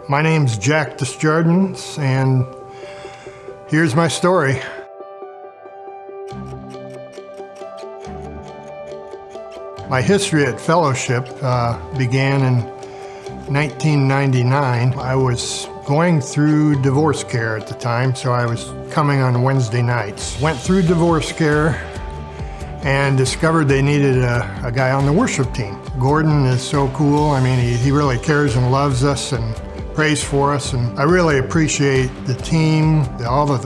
My name's Jack Desjardins, and here's my story. My history at Fellowship began in 1999. I was going through divorce care at the time, so I was coming on Wednesday nights. Went through divorce care and discovered they needed a guy on the worship team. Gordon is so cool. I mean, he really cares and loves us and prays for us, and I really appreciate the team, all of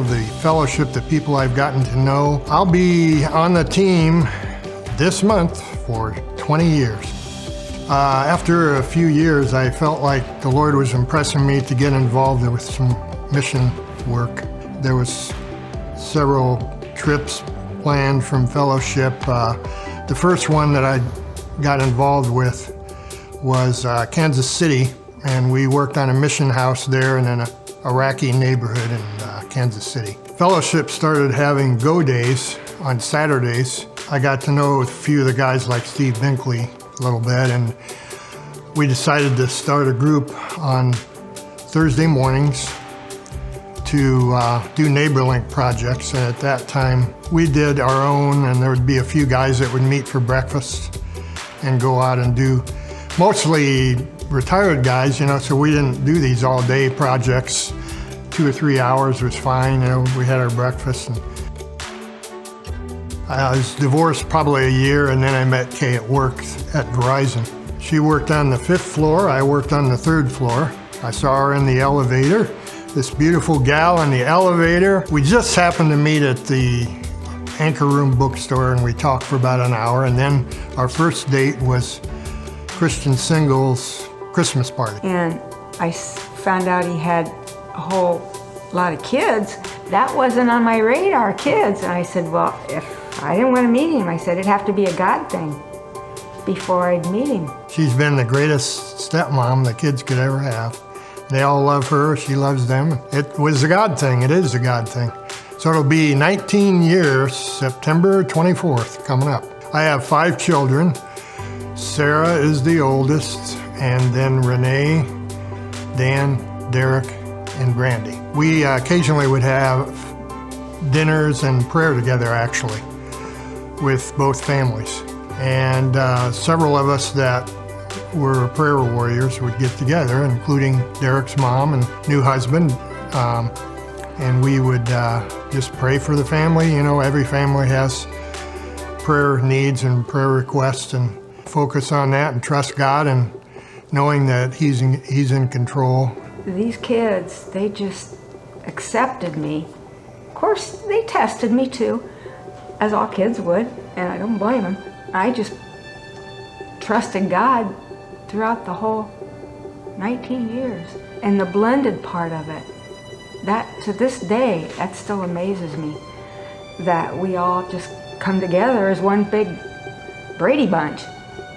the fellowship, the people I've gotten to know. I'll be on the team this month for 20 years. After a few years, I felt like the Lord was impressing me to get involved with some mission work. There was several trips planned from Fellowship. The first one that I got involved with was Kansas City, and we worked on a mission house there in an Iraqi neighborhood in Kansas City. Fellowship started having go days on Saturdays. I got to know a few of the guys like Steve Binkley a little bit, and we decided to start a group on Thursday mornings to do NeighborLink projects. And at that time, we did our own, and there would be a few guys that would meet for breakfast and go out and do mostly retired guys, so we didn't do these all-day projects. 2 or 3 hours was fine. We had our breakfast. And I was divorced probably a year, and then I met Kay at work at Verizon. She worked on the 5th floor. I worked on the 3rd floor. I saw her in the elevator. This beautiful gal in the elevator. We just happened to meet at the Anchor Room bookstore, and we talked for about an hour. And then our first date was Christian Singles Christmas party. And I found out he had a whole lot of kids. That wasn't on my radar, kids. And I said, well, if I didn't want to meet him, I said it'd have to be a God thing before I'd meet him. She's been the greatest stepmom the kids could ever have. They all love her, she loves them. It was a God thing, it is a God thing. So it'll be 19 years, September 24th, coming up. I have 5 children. Sarah is the oldest, and then Renee, Dan, Derek, and Brandy. We occasionally would have dinners and prayer together, actually, with both families. And several of us that were prayer warriors would get together, including Derek's mom and new husband, and we would just pray for the family. Every family has prayer needs and prayer requests, and focus on that and trust God and knowing that He's in control. These kids, they just accepted me. Of course, they tested me too, as all kids would, and I don't blame them. I just trusted God throughout the whole 19 years. And the blended part of it, that to this day, that still amazes me, that we all just come together as one big Brady Bunch,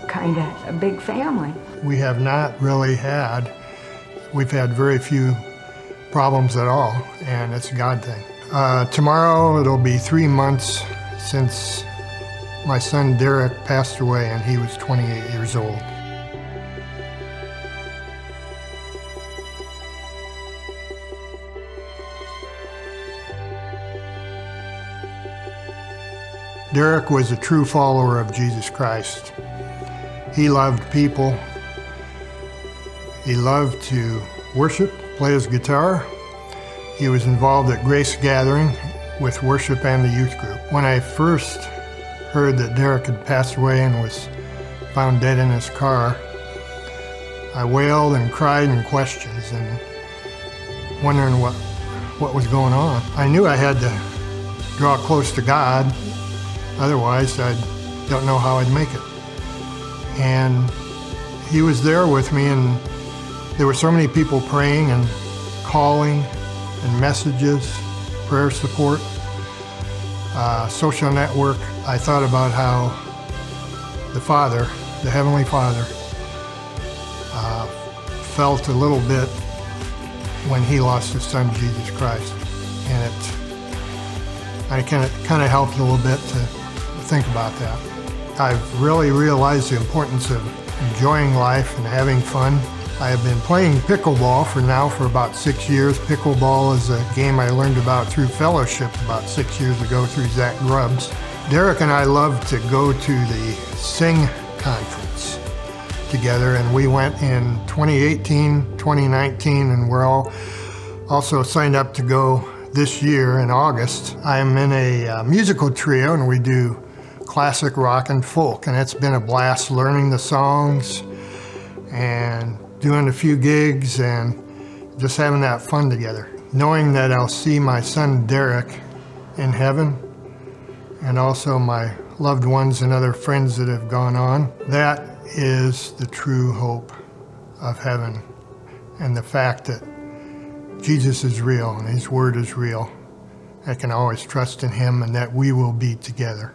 kind of a big family. We have not really we've had very few problems at all, and it's a God thing. Tomorrow it'll be 3 months since my son Derek passed away, and he was 28 years old. Derek was a true follower of Jesus Christ. He loved people. He loved to worship, play his guitar. He was involved at Grace Gathering with worship and the youth group. When I first heard that Derek had passed away and was found dead in his car, I wailed and cried in questions and wondering what was going on. I knew I had to draw close to God, otherwise I don't know how I'd make it. And he was there with me, and there were so many people praying and calling and messages, prayer support, social network. I thought about how the Father, the Heavenly Father, felt a little bit when he lost his son, Jesus Christ. And I kind of helped a little bit to think about that. I've really realized the importance of enjoying life and having fun I have been playing pickleball for about 6 years. Pickleball is a game I learned about through fellowship about 6 years ago through Zach Grubbs. Derek and I love to go to the Sing conference together, and we went in 2018, 2019, and we're all also signed up to go this year in August. I'm in a musical trio, and we do classic rock and folk, and it's been a blast learning the songs and doing a few gigs and just having that fun together. Knowing that I'll see my son Derek in heaven, and also my loved ones and other friends that have gone on, that is the true hope of heaven, and the fact that Jesus is real and His Word is real. I can always trust in Him, and that we will be together.